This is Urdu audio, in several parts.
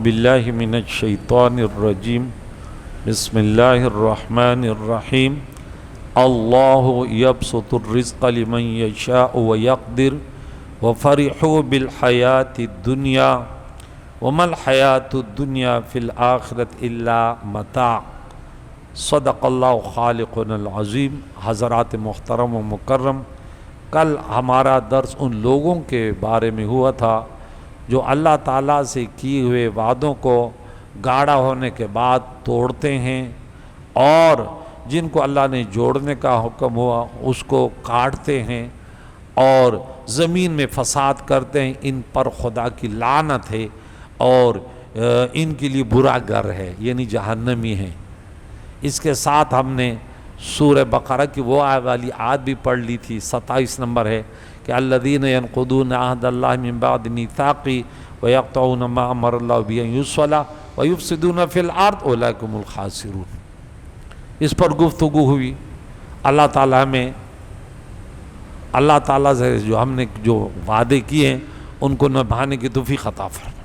باللہ من الشیطان الرجیم بسم اللہ الرحمن الرحیم اللہ یبسط الرزق لمن یشاء ویقدر وفرحوا بالحیاة الدنیا وما الحیاة الدنیا فی الآخرۃ الا متاع۔ صدق اللہ خالقنا العظیم۔ حضرات محترم و مکرم، کل ہمارا درس ان لوگوں کے بارے میں ہوا تھا جو اللہ تعالیٰ سے کیے ہوئے وعدوں کو گاڑا ہونے کے بعد توڑتے ہیں، اور جن کو اللہ نے جوڑنے کا حکم ہوا اس کو کاٹتے ہیں اور زمین میں فساد کرتے ہیں۔ ان پر خدا کی لعنت ہے اور ان کے لیے برا گھر ہے، یعنی جہنمی ہیں۔ اس کے ساتھ ہم نے سورہ بقرہ کی وہ والی آیت بھی پڑھ لی تھی، 27 نمبر ہے کہ الذین ینقضون عہد اللہ من بعد میثاقہ ویقطعون ما امر اللہ بہ ان یوصل ویفسدون فی الارض اولئک هم الخاسرون۔ اس پر گفتگو ہوئی۔ اللہ تعالیٰ سے جو ہم نے جو وعدے کیے ہیں ان کو نبھانے کی توفیق عطا فرمائے۔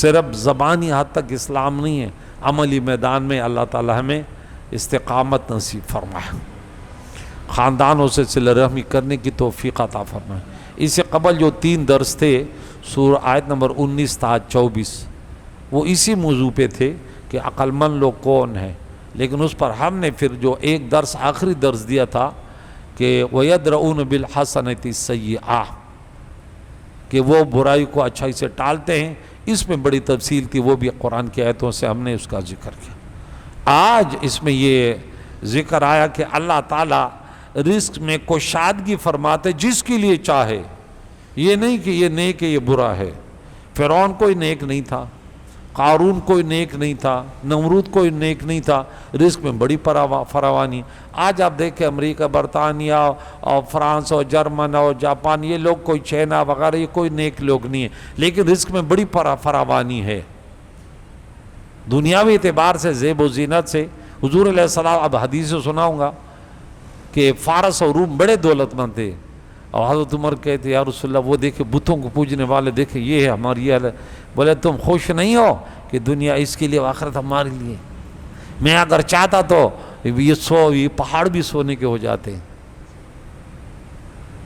صرف زبانی حد تک اسلام نہیں ہے، عملی میدان میں اللہ تعالیٰ ہمیں استقامت نصیب فرمائے، خاندانوں سے صلہ رحمی کرنے کی توفیق عطا فرمائے۔ اس سے قبل جو 3 درس تھے، سورہ آیت نمبر 19 تا 24، وہ اسی موضوع پہ تھے کہ عقل مند لوگ کون ہیں، لیکن اس پر ہم نے پھر جو ایک درس آخری درس دیا تھا کہ وَيَدْرَؤُونَ بِالْحَسَنَةِ السَّيِّئَةِ، کہ وہ برائی کو اچھائی سے ٹالتے ہیں۔ اس میں بڑی تفصیل تھی، وہ بھی قرآن کی آیتوں سے ہم نے اس کا ذکر کیا۔ آج اس میں یہ ذکر آیا کہ اللہ تعالیٰ رزق میں کشادگی فرماتے جس کے لیے چاہے، یہ نہیں کہ یہ نیک ہے یہ برا ہے۔ فرعون کوئی نیک نہیں تھا، قارون کوئی نیک نہیں تھا، نمرود کوئی نیک نہیں تھا، رزق میں بڑی فراوانی۔ آج آپ دیکھیں امریکہ، برطانیہ اور فرانس اور جرمن اور جاپان، یہ لوگ کوئی چائنا وغیرہ، یہ کوئی نیک لوگ نہیں ہیں، لیکن رزق میں بڑی فراوانی ہے۔ دنیاوی اعتبار سے، زیب و زینت سے، حضور علیہ السلام، اب حدیث سے سناؤں گا کہ فارس اور روم بڑے دولت مند تھے، اور حضرت عمر کہتے یا رسول اللہ، وہ دیکھے بتوں کو پوجنے والے، دیکھے یہ ہے ہماری یہ ہے۔ بولے تم خوش نہیں ہو کہ دنیا اس کے لیے، آخرت ہمارے لیے؟ میں اگر چاہتا تو یہ پہاڑ بھی سونے کے ہو جاتے ہیں،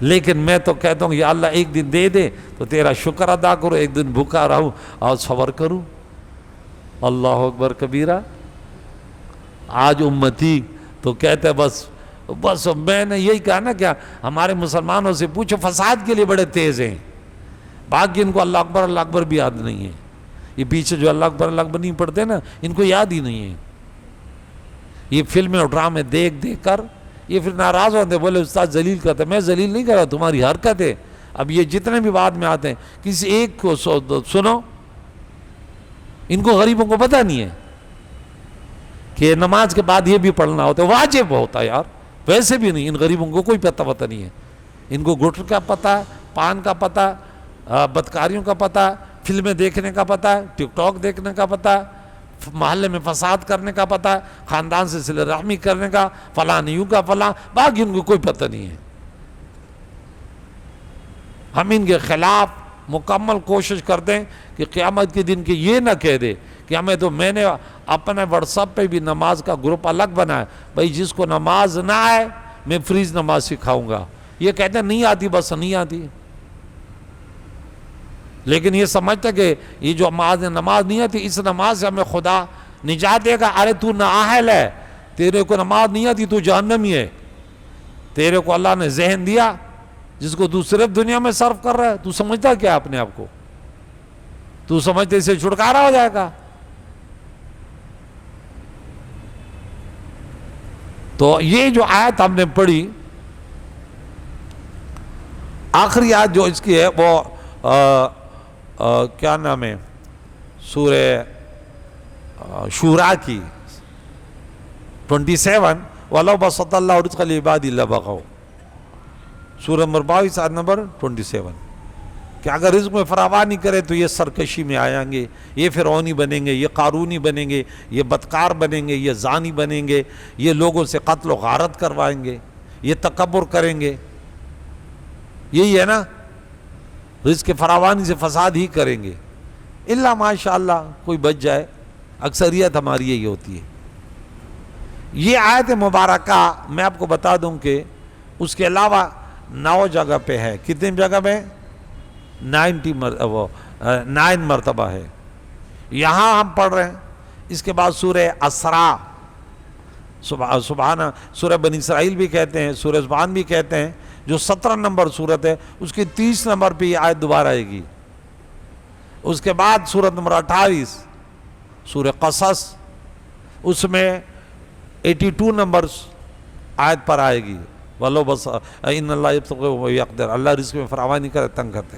لیکن میں تو کہتا ہوں یا اللہ ایک دن دے دے تو تیرا شکر ادا کرو، ایک دن بھوکا رہوں اور صبر کروں۔ اللہ اکبر کبیرہ۔ آج امتی تو کہتے بس میں نے یہی کہا نا، کیا ہمارے مسلمانوں سے پوچھو، فساد کے لیے بڑے تیز ہیں، باقی ان کو اللہ اکبر بھی یاد نہیں ہے۔ یہ پیچھے جو اللہ اکبر نہیں پڑھتے نا، ان کو یاد ہی نہیں ہے۔ یہ فلمیں اور ڈرامے دیکھ کر یہ پھر ناراض ہوتے، بولے استاد ذلیل کرتے۔ میں ذلیل نہیں کر رہا، تمہاری حرکت ہے۔ اب یہ جتنے بھی بعد میں آتے ہیں، کسی ایک کو سنو، ان کو غریبوں کو پتہ نہیں ہے کہ نماز کے بعد یہ بھی پڑھنا ہوتا ہے، واجب ہوتا ہے یار، ویسے بھی نہیں۔ ان غریبوں کو کوئی پتہ نہیں ہے، ان کو گٹر کا پتہ ہے، پان کا پتہ، بدکاریوں کا پتہ، فلمیں دیکھنے کا پتہ ہے، ٹک ٹاک دیکھنے کا پتہ ہے، محلے میں فساد کرنے کا پتہ ہے، خاندان سے صلہ رحمی کرنے کا، فلاں یوں کا فلاں، باقی ان کو کوئی پتہ نہیں ہے۔ ہم ان کے خلاف مکمل کوشش کرتے ہیں کہ قیامت کے دن کے یہ نہ کہہ دے کہ میں نے اپنے واٹس ایپ پہ بھی نماز کا گروپ الگ بنایا، بھائی جس کو نماز نہ آئے میں فریز نماز سکھاؤں گا۔ یہ کہتے ہیں نہیں آتی، بس نہیں آتی، لیکن یہ سمجھتے کہ یہ جو نماز نہیں آتی، اس نماز سے ہمیں خدا نجات دے گا۔ ارے تو نااہل ہے، تیرے کو نماز نہیں آتی، تو جہنمی ہے۔ تیرے کو اللہ نے ذہن دیا جس کو تو صرف دنیا میں صرف کر رہا ہے، تو سمجھتا کیا اپنے آپ کو؟ تو سمجھتے اسے چھٹکارا ہو جائے گا؟ تو یہ جو آیت ہم نے پڑھی، آخری آیت جو اس کی ہے وہ کیا نام ہے، سورہ شورا کی 27، وَلَوْ بَسَطَ اللَّهُ رِزْقَ لِعِبَادِهِ لَبَغَوْا، سورہ نمبر 22 آیت نمبر 27، کہ اگر رزق میں فراوانی کرے تو یہ سرکشی میں آئیں گے، یہ فرعونی بنیں گے، یہ قارونی بنیں گے، یہ بدکار بنیں گے، یہ زانی بنیں گے، یہ لوگوں سے قتل و غارت کروائیں گے، یہ تکبر کریں گے۔ یہی ہے نا، رزق فراوانی سے فساد ہی کریں گے۔ الا ماشاء اللہ کوئی بچ جائے، اکثریت ہماری یہی ہوتی ہے۔ یہ آیت مبارکہ میں آپ کو بتا دوں کہ اس کے علاوہ 9 جگہ پہ ہے۔ کتنی جگہ پہ؟ 9 مرتبہ ہے۔ یہاں ہم پڑھ رہے ہیں۔ اس کے بعد سورہ اسراء، سبحانہ، سورہ بنی اسرائیل بھی کہتے ہیں، سورہ سبحان بھی کہتے ہیں، جو 17 نمبر سورت ہے، اس کی 30 نمبر پہ یہ آیت دوبارہ آئے گی۔ اس کے بعد سورت نمبر 28 سورہ قصص، اس میں 82 نمبر آیت پر آئے گی، وَلَوْ بَسَ إِنَّ اللَّهَ يَبْسُطُ وَيَقْدِرُ، اللہ رزق میں فراوانی کرے، تنگ کرتے۔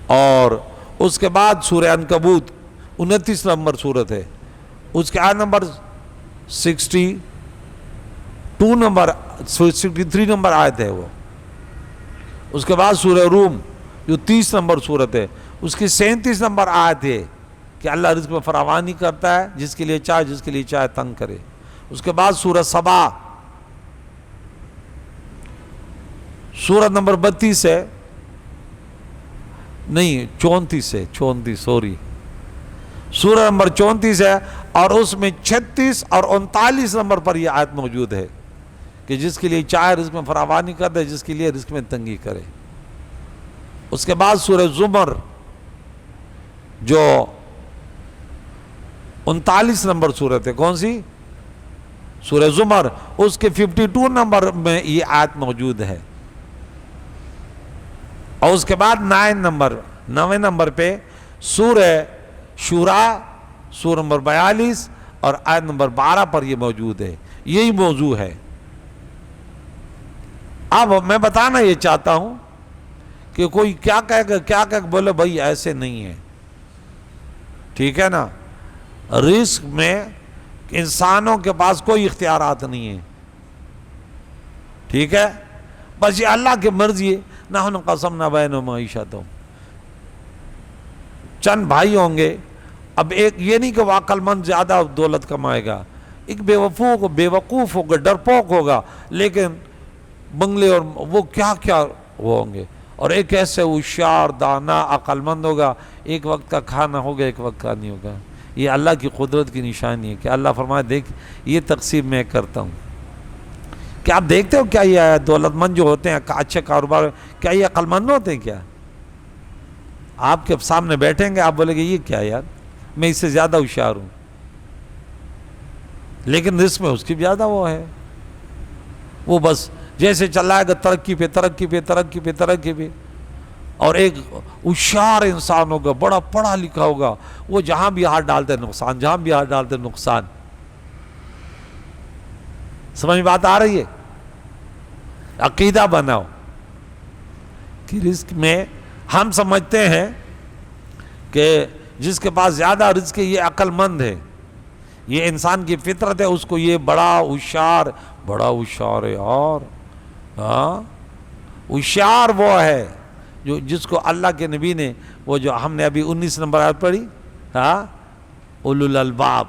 اور اس کے بعد سورہ عنکبوت 29 نمبر سورت ہے، اس کے آیت نمبر 63 نمبر آیت ہے وہ۔ اس کے بعد سورہ روم جو 30 نمبر سورت ہے، اس کی 37 نمبر آیت ہے کہ اللہ رزق میں فراوانی کرتا ہے، جس کے لیے چاہے تنگ کرے۔ اس کے بعد سورہ سبا، سورت نمبر 32 ہے، نہیں 34 ہے، 34 سوری، سورہ نمبر 34 ہے، اور اس میں 36 اور 39 نمبر پر یہ آیت موجود ہے کہ جس کے لیے چاہے رزق میں فراوانی کر دے، جس کے لیے رزق میں تنگی کرے۔ اس کے بعد سورہ زمر جو 39 نمبر سورت ہے، کون سی؟ سورہ زمر، اس کے 52 نمبر میں یہ آیت موجود ہے۔ اور اس کے بعد 9 نمبر پہ سورہ شورا، سورہ نمبر 42 اور آیت نمبر 12 پر یہ موجود ہے۔ یہی موضوع ہے۔ اب میں بتانا یہ چاہتا ہوں کہ کوئی کیا کہ بولے بھائی ایسے نہیں ہے، ٹھیک ہے نا؟ رزق میں انسانوں کے پاس کوئی اختیارات نہیں ہیں، ٹھیک ہے؟ بس یہ اللہ کی مرضی ہے۔ نحن قسمنا بینہم معیشتہم، چند بھائی ہوں گے، اب ایک یہ نہیں کہ وہ عقل مند زیادہ دولت کمائے گا، ایک بیوقوف ہوگا، ڈرپوک ہوگا، لیکن بنگلے اور وہ کیا وہ ہوں گے، اور ایک ایسے ہوشیار دانا عقل مند ہوگا، ایک وقت کا کھانا ہوگا، ایک وقت کا نہیں ہوگا۔ یہ اللہ کی قدرت کی نشانی ہے کہ اللہ فرمائے دیکھ یہ تقسیم میں کرتا ہوں۔ کیا آپ دیکھتے ہو کیا یہ دولت مند جو ہوتے ہیں، اچھے کاروبار، کیا یہ عقل مند ہوتے ہیں؟ کیا آپ کے سامنے بیٹھیں گے، آپ بولیں گے یہ کیا یار، میں اس سے زیادہ ہوشیار ہوں، لیکن رزق میں اس کی زیادہ وہ ہے، وہ بس جیسے چلائے گا ترقی پہ۔ اور ایک ہوشیار انسان ہوگا، بڑا پڑھا لکھا ہوگا، وہ جہاں بھی ہاتھ ڈالتے نقصان، سمجھ میں بات آ رہی ہے؟ عقیدہ بناؤ کہ رزق میں ہم سمجھتے ہیں کہ جس کے پاس زیادہ رزق ہے یہ عقل مند ہے، یہ انسان کی فطرت ہے، اس کو یہ بڑا ہوشیار ہے یار، ہوشیار وہ ہے جو جس کو اللہ کے نبی نے، وہ جو ہم نے ابھی 19 نمبر آیت پڑھی، اولو الالباب،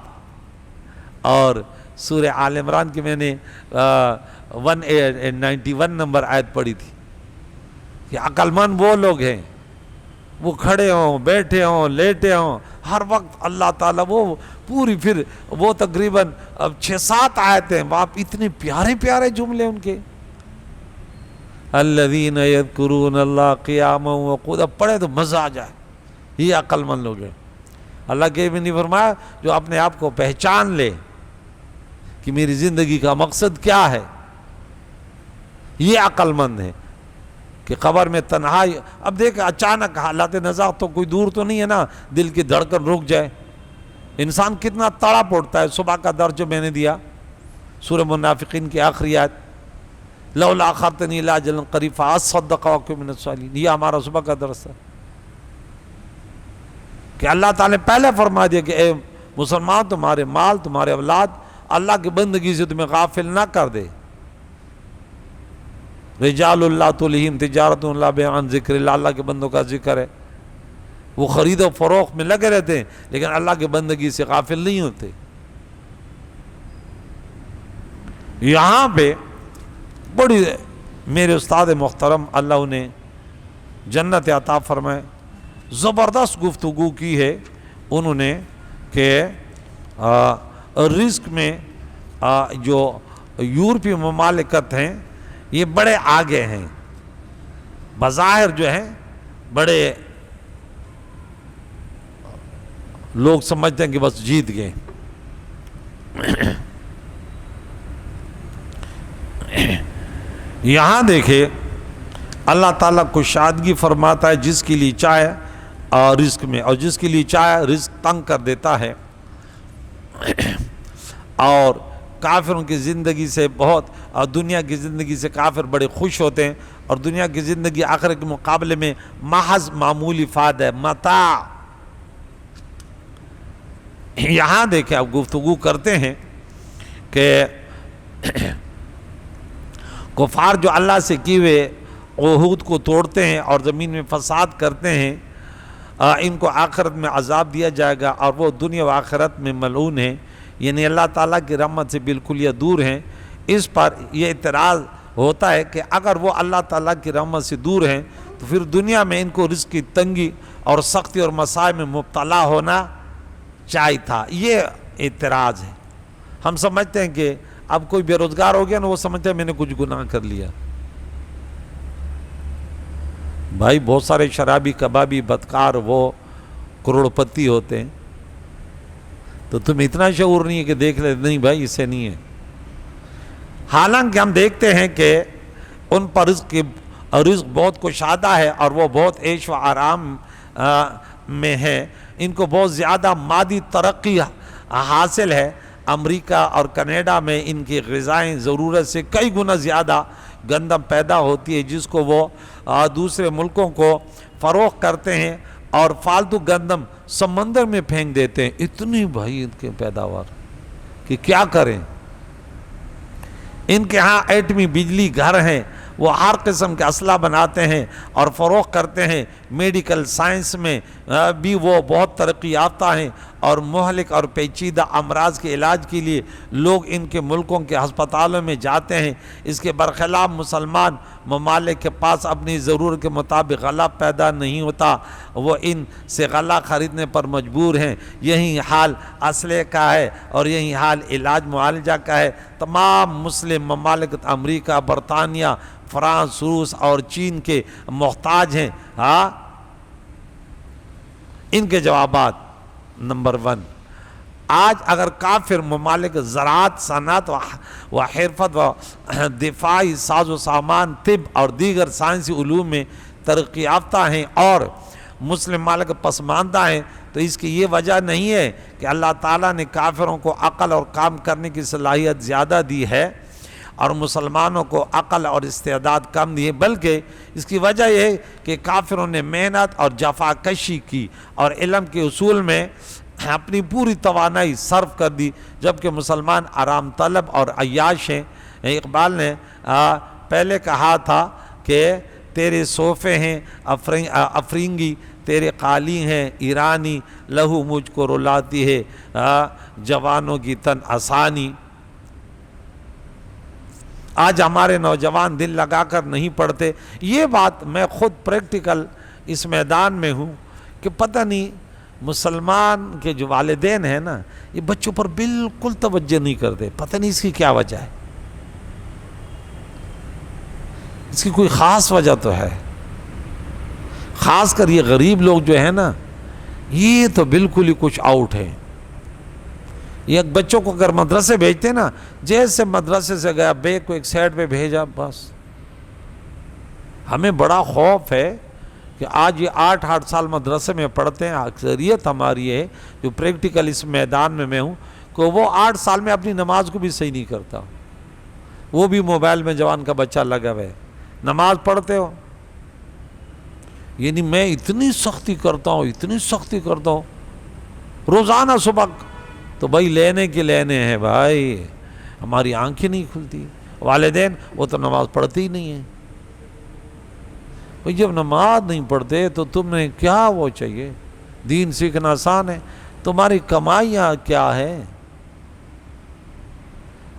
اور سورہ آل عمران کی میں نے 191 نمبر آیت پڑھی تھی کہ عقل مند وہ لوگ ہیں، وہ کھڑے ہوں، بیٹھے ہوں، لیٹے ہوں، ہر وقت اللہ تعالیٰ وہ پوری، پھر وہ تقریباً 6-7 آیتیں، آپ اتنے پیارے جملے ان کے، الذین یذکرون اللہ قیاما وقعودا، پڑھے تو مزہ آ جائے، یہ عقل مند لوگ ہیں۔ اللہ کے بھی نہیں فرمایا جو اپنے آپ کو پہچان لے کہ میری زندگی کا مقصد کیا ہے، یہ عقل مند ہے۔ کہ قبر میں تنہائی، اب دیکھ اچانک حالات نزاع تو کوئی دور تو نہیں ہے نا، دل کی دھڑکن رک جائے، انسان کتنا تڑپ اٹھتا ہے۔ صبح کا درس جو میں نے دیا سورہ منافقین کی آخری آیت، لولا اخرتنی الی اجل قریب فاصدق واکن من الصالحین، یہ ہمارا صبح کا درس ہے کہ اللہ تعالیٰ نے پہلے فرما دیا کہ اے مسلمان، تمہارے مال، تمہارے اولاد اللہ کی بندگی سے تمہیں غافل نہ کر دے۔ رجال اللہ تلہم تجارت لا بیع عن ذکر اللہ، اللہ کے بندوں کا ذکر ہے، وہ خرید و فروخت میں لگے رہتے ہیں لیکن اللہ کی بندگی سے غافل نہیں ہوتے۔ یہاں پہ بڑی میرے استاد محترم اللہ انہیں جنت عطا فرمائے، زبردست گفتگو کی ہے انہوں نے کہ رزق میں جو یورپی ممالکت ہیں یہ بڑے آگے ہیں، بظاہر جو ہیں بڑے لوگ سمجھتے ہیں کہ بس جیت گئے۔ یہاں دیکھیں اللہ تعالیٰ کشادگی فرماتا ہے جس کے لیے چاہے رزق میں، اور جس کے لیے چاہے رزق تنگ کر دیتا ہے۔ اور کافروں کی زندگی سے اور دنیا کی زندگی سے کافر بڑے خوش ہوتے ہیں، اور دنیا کی زندگی آخرت کے مقابلے میں محض معمولی فائدہ ہے، متاع۔ یہاں دیکھیں اب گفتگو کرتے ہیں کہ کفار جو اللہ سے کیے ہوئے عہود کو توڑتے ہیں اور زمین میں فساد کرتے ہیں، ان کو آخرت میں عذاب دیا جائے گا، اور وہ دنیا و آخرت میں ملعون ہیں، یعنی اللہ تعالیٰ کی رحمت سے بالکل یہ دور ہیں۔ اس پر یہ اعتراض ہوتا ہے کہ اگر وہ اللہ تعالیٰ کی رحمت سے دور ہیں تو پھر دنیا میں ان کو رزق کی تنگی اور سختی اور مسائل میں مبتلا ہونا چاہیے تھا۔ یہ اعتراض ہے۔ ہم سمجھتے ہیں کہ اب کوئی بے روزگار ہو گیا نا، وہ سمجھتے ہیں میں نے کچھ گناہ کر لیا۔ بھائی بہت سارے شرابی کبابی بدکار وہ کروڑپتی ہوتے ہیں، تو تم اتنا شعور نہیں ہے کہ دیکھ لے، نہیں بھائی اس سے نہیں ہے۔ حالانکہ ہم دیکھتے ہیں کہ ان پر رزق بہت کشادہ ہے، اور وہ بہت عیش و آرام میں ہے، ان کو بہت زیادہ مادی ترقی حاصل ہے۔ امریکہ اور کینیڈا میں ان کی غذائیں ضرورت سے کئی گنا زیادہ گندم پیدا ہوتی ہے، جس کو وہ دوسرے ملکوں کو فروخت کرتے ہیں، اور فالتو گندم سمندر میں پھینک دیتے ہیں۔ اتنی بھائی ان کے پیداوار کہ کیا کریں۔ ان کے ہاں ایٹمی بجلی گھر ہیں، وہ ہر قسم کے اسلحہ بناتے ہیں اور فروخت کرتے ہیں۔ میڈیکل سائنس میں بھی وہ بہت ترقی یافتہ ہیں، اور مہلک اور پیچیدہ امراض کے علاج کے لیے لوگ ان کے ملکوں کے ہسپتالوں میں جاتے ہیں۔ اس کے برخلاف مسلمان ممالک کے پاس اپنی ضرورت کے مطابق غلہ پیدا نہیں ہوتا، وہ ان سے غلہ خریدنے پر مجبور ہیں۔ یہی حال اسلحے کا ہے، اور یہی حال علاج معالجہ کا ہے۔ تمام مسلم ممالک امریکہ، برطانیہ، فرانس، روس اور چین کے محتاج ہیں۔ ان کے جوابات: نمبر 1، آج اگر کافر ممالک زراعت، صنعت و حرفت و دفاعی ساز و سامان، طب اور دیگر سائنسی علوم میں ترقی یافتہ ہیں، اور مسلم ممالک پسماندہ ہیں، تو اس کی یہ وجہ نہیں ہے کہ اللہ تعالیٰ نے کافروں کو عقل اور کام کرنے کی صلاحیت زیادہ دی ہے اور مسلمانوں کو عقل اور استعداد کم دی ہے، بلکہ اس کی وجہ یہ ہے کہ کافروں نے محنت اور جفا کشی کی اور علم کے اصول میں اپنی پوری توانائی صرف کر دی، جبکہ مسلمان آرام طلب اور عیاش ہیں۔ اقبال نے پہلے کہا تھا کہ تیرے صوفے ہیں افرنگی، تیرے قالی ہیں ایرانی، لہو مجھ کو رلاتی ہے جوانوں کی تن آسانی۔ آج ہمارے نوجوان دل لگا کر نہیں پڑھتے۔ یہ بات میں خود پریکٹیکل اس میدان میں ہوں کہ پتہ نہیں مسلمان کے جو والدین ہیں نا، یہ بچوں پر بالکل توجہ نہیں کرتے، پتہ نہیں اس کی کیا وجہ ہے۔ اس کی کوئی خاص وجہ تو ہے، خاص کر یہ غریب لوگ جو ہیں نا، یہ تو بالکل ہی کچھ آؤٹ ہے۔ یہ بچوں کو اگر مدرسے بھیجتے نا، جیسے مدرسے سے گیا بیگ کو ایک سائڈ پہ بھیجا بس۔ ہمیں بڑا خوف ہے کہ آج یہ 8 سال مدرسے میں پڑھتے ہیں، اکثریت ہماری ہے جو پریکٹیکل اس میدان میں ہوں، کہ وہ 8 سال میں اپنی نماز کو بھی صحیح نہیں کرتا، وہ بھی موبائل میں جوان کا بچہ لگا ہوئے۔ نماز پڑھتے ہو؟ یعنی میں اتنی سختی کرتا ہوں، اتنی سختی کرتا ہوں روزانہ صبح، تو بھائی لینے کے لینے ہیں بھائی، ہماری آنکھیں نہیں کھلتی۔ والدین وہ تو نماز پڑھتے ہی نہیں ہیں۔ بھائی جب نماز نہیں پڑھتے تو تم نے کیا وہ چاہیے؟ دین سیکھنا آسان ہے، تمہاری کمائیاں کیا ہے؟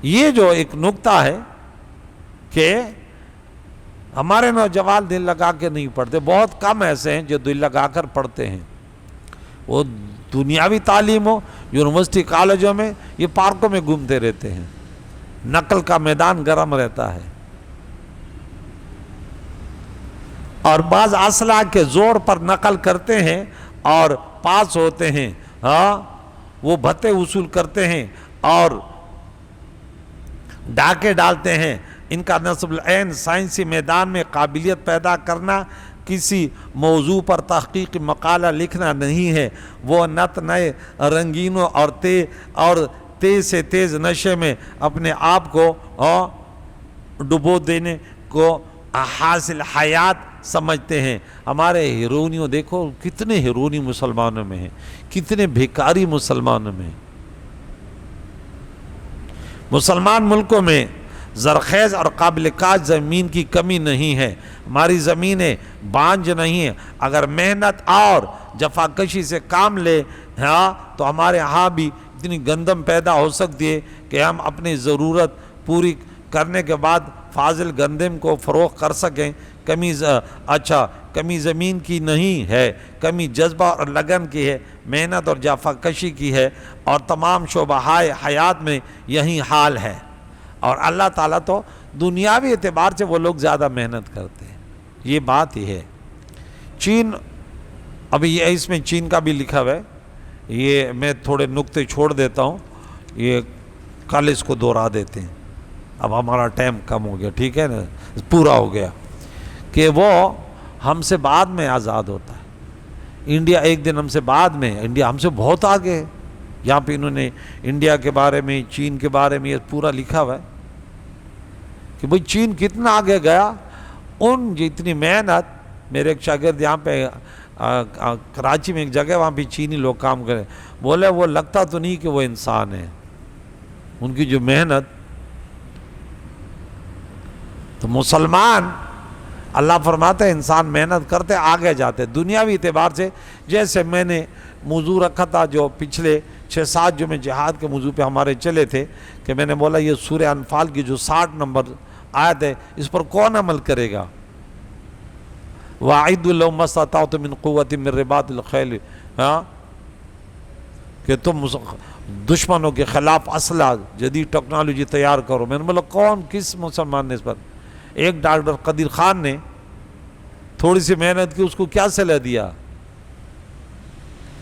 یہ جو ایک نکتہ ہے کہ ہمارے نوجوان دل لگا کے نہیں پڑھتے، بہت کم ایسے ہیں جو دل لگا کر پڑھتے ہیں۔ وہ دنیاوی تعلیم ہو، یونیورسٹی کالجوں میں، یہ پارکوں میں گھومتے رہتے ہیں، نقل کا میدان گرم رہتا ہے، اور بعض اسلحہ کے زور پر نقل کرتے ہیں اور پاس ہوتے ہیں، وہ بھتے وصول کرتے ہیں اور ڈاکے ڈالتے ہیں۔ ان کا نصب العین سائنسی میدان میں قابلیت پیدا کرنا، کسی موضوع پر تحقیقی مقالہ لکھنا نہیں ہے، وہ نت نئے رنگینوں اور تیز سے تیز نشے میں اپنے آپ کو ڈبو دینے کو حاصل حیات سمجھتے ہیں۔ ہمارے ہیرونیوں دیکھو، کتنے ہیرونی مسلمانوں میں ہیں، کتنے بھیکاری مسلمانوں میں ہیں۔ مسلمان ملکوں میں زرخیز اور قابل کاشت زمین کی کمی نہیں ہے، ہماری زمینیں بانجھ نہیں ہیں۔ اگر محنت اور جفاکشی سے کام لے تو ہمارے ہاں بھی اتنی گندم پیدا ہو سکتی ہے کہ ہم اپنی ضرورت پوری کرنے کے بعد فاضل گندم کو فروخت کر سکیں۔ کمی زمین کی نہیں ہے، کمی جذبہ اور لگن کی ہے، محنت اور جفاکشی کی ہے، اور تمام شعبہ حیات میں یہی حال ہے۔ اور اللہ تعالیٰ تو دنیاوی اعتبار سے وہ لوگ زیادہ محنت کرتے ہیں، یہ بات ہی ہے۔ چین، ابھی یہ اس میں چین کا بھی لکھا ہوا ہے، یہ میں تھوڑے نقطے چھوڑ دیتا ہوں، یہ کل اس کو دوہرا دیتے ہیں، اب ہمارا ٹائم کم ہو گیا، ٹھیک ہے نا، پورا ہو گیا، کہ وہ ہم سے بعد میں آزاد ہوتا ہے۔ انڈیا ایک دن ہم سے بعد میں، انڈیا ہم سے بہت آگے ہے۔ یہاں پہ انہوں نے انڈیا کے بارے میں، چین کے بارے میں یہ پورا لکھا ہوا ہے کہ بھئی چین کتنا آگے گیا۔ ان جتنی محنت، میرے ایک شاگرد یہاں پہ کراچی میں ایک جگہ، وہاں پہ چینی لوگ کام کریں، بولے وہ لگتا تو نہیں کہ وہ انسان ہے، ان کی جو محنت۔ تو مسلمان، اللہ فرماتے ہیں انسان محنت کرتے آگے جاتے دنیاوی اعتبار سے۔ جیسے میں نے موضوع رکھا تھا جو پچھلے 6-7 جو میں جہاد کے موضوع پہ ہمارے چلے تھے، کہ میں نے بولا یہ سورہ انفال کی جو 60 نمبر آیت ہے، اس پر کون عمل کرے گا؟ وَأَعِدُّوا لَهُم مَّا اسْتَطَعْتُم مِّن قُوَّةٍ مِّن رِّبَاطِ الْخَيْلِ، کہ تم دشمنوں کے خلاف اسلحہ جدید ٹیکنالوجی تیار کرو۔ میں نے بولا کون، کس مسلمان نے اس پر؟ ایک ڈاکٹر قدیر خان نے تھوڑی سی محنت کی، اس کو کیا صلاح دیا؟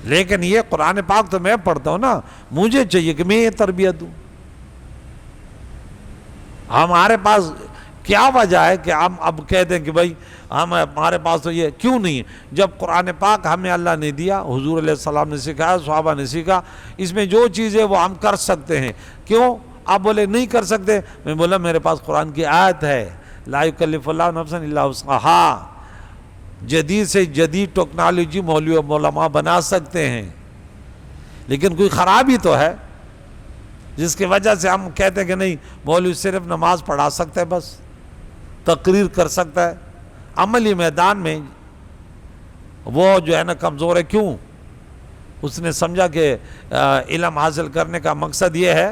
لیکن یہ قرآن پاک تو میں پڑھتا ہوں نا، مجھے چاہیے کہ میں یہ تربیت دوں۔ ہمارے پاس کیا وجہ ہے کہ ہم اب کہہ دیں کہ بھائی ہمارے پاس تو یہ کیوں نہیں ہے، جب قرآن پاک ہمیں اللہ نے دیا، حضور علیہ السلام نے سکھایا، صحابہ نے سیکھا، اس میں جو چیزیں وہ ہم کر سکتے ہیں۔ کیوں آپ بولے نہیں کر سکتے؟ میں بولا میرے پاس قرآن کی آیت ہے، لا یکلف اللہ نفسا الا وسعہا۔ جدید سے جدید ٹیکنالوجی علماء بنا سکتے ہیں، لیکن کوئی خرابی تو ہے جس کی وجہ سے ہم کہتے ہیں کہ نہیں، مولوی صرف نماز پڑھا سکتا ہے، بس تقریر کر سکتا ہے، عملی میدان میں وہ جو ہے نا کمزور ہے۔ کیوں؟ اس نے سمجھا کہ علم حاصل کرنے کا مقصد یہ ہے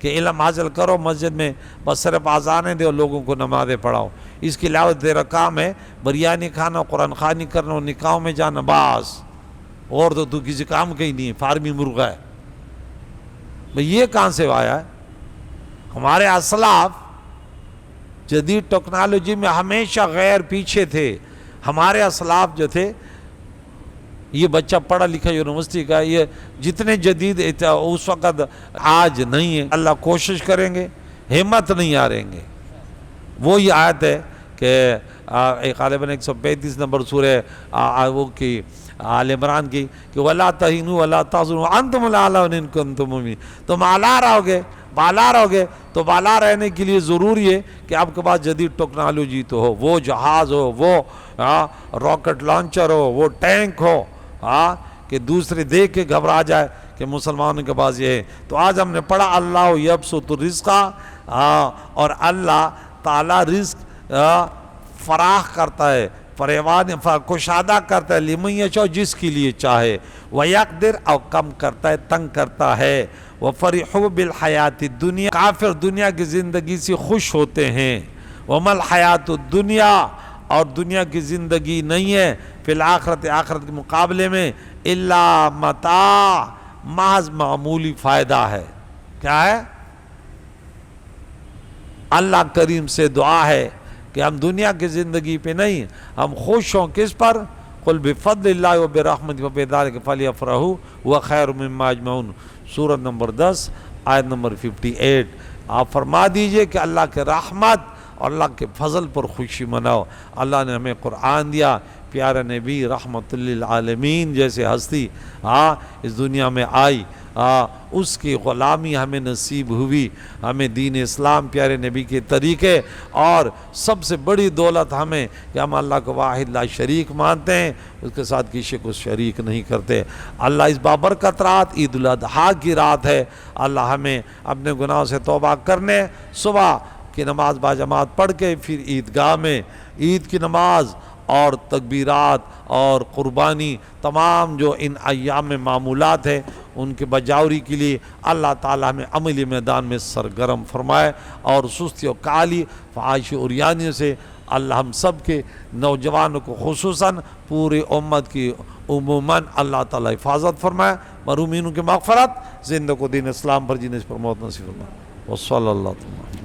کہ علم حاصل کرو، مسجد میں بس صرف اذانیں دو، لوگوں کو نمازیں پڑھاؤ، اس کے علاوہ تیرا کام ہے بریانی کھانا، قرآن خوانی کرنا، نکاحوں میں جانا، بس، اور تو کسی کام کا ہی نہیں ہے، فارمی مرغا ہے۔ بھئی یہ کہاں سے آیا ہے؟ ہمارے اسلاف جدید ٹیکنالوجی میں ہمیشہ غیر پیچھے تھے۔ ہمارے اسلاف جو تھے، یہ بچہ پڑھا لکھا یونیورسٹی کا، یہ جتنے جدید اس وقت آج نہیں ہے، اللہ کوشش کریں گے، ہمت نہیں ہاریں گے۔ وہ یہ آیت ہے کہ غالباً 135 نمبر سورہ وہ کی آل عمران کی، کہ وَلَا تَهِنُوا وَلَا تَحْزَنُوا وَأَنْتُمُ الْأَعْلَوْنَ إِن كُنتُم مُؤْمِنِينَ۔ تم بالا رہو گے، تو بالا رہنے کے لیے ضروری ہے کہ آپ کے پاس جدید ٹیکنالوجی تو ہو، وہ جہاز ہو، وہ راکٹ لانچر ہو، وہ ٹینک ہو، کہ دوسرے دیکھ کے گھبرا جائے کہ مسلمانوں کے پاس یہ ہے۔ تو آج ہم نے پڑھا اللہ یبسط الرزق، اور اللہ تعالیٰ رزق فراخ کرتا ہے، فریوان کشادہ کرتا ہے، لمن یشاء، جس کے لیے چاہے، ویقدر، اور کم کرتا ہے، تنگ کرتا ہے، وفرحوا بالحیات الدنیا، کافر دنیا کی زندگی سے خوش ہوتے ہیں، ومل حیات الدنیا، اور دنیا کی زندگی نہیں ہے فی الآخرت، آخرت کے مقابلے میں، الا متاع، محض معمولی فائدہ ہے۔ کیا ہے؟ اللہ کریم سے دعا ہے کہ ہم دنیا کی زندگی پہ نہیں، ہم خوش ہوں کس پر؟ قل بفضل اللہ وبرحمتہ فبذلک فلیفرحوا هو خیر مما یجمعون، سورۃ نمبر 10 آیت نمبر 58۔ آپ فرما دیجئے کہ اللہ کے رحمت اور اللہ کے فضل پر خوشی مناؤ۔ اللہ نے ہمیں قرآن دیا، پیارا نبی رحمت للعالمین جیسے ہستی اس دنیا میں آئی، اس کی غلامی ہمیں نصیب ہوئی، ہمیں دین اسلام پیارے نبی کے طریقے، اور سب سے بڑی دولت ہمیں کہ ہم اللہ کو واحد لا شریک مانتے ہیں، اس کے ساتھ کسی کو شریک نہیں کرتے۔ اللہ اس بابرکت رات عید الاضحیٰ کی رات ہے، اللہ ہمیں اپنے گناہوں سے توبہ کرنے، صبح کی نماز باجماعت پڑھ کے پھر عیدگاہ میں عید کی نماز اور تکبیرات اور قربانی، تمام جو ان ایام میں معمولات ہیں ان کے بجاوری کے لیے اللہ تعالیٰ ہمیں عملی میدان میں سرگرم فرمائے، اور سستی و کالی فحاشی عریانی سے اللہ ہم سب کے نوجوانوں کو خصوصاً پوری امت کی عموماً اللہ تعالیٰ حفاظت فرمائے، مرحومین کی مغفرت، زندہ کو دین اسلام پر جینے پر موت نصیب فرمائے۔ وصلی اللہ تعالیٰ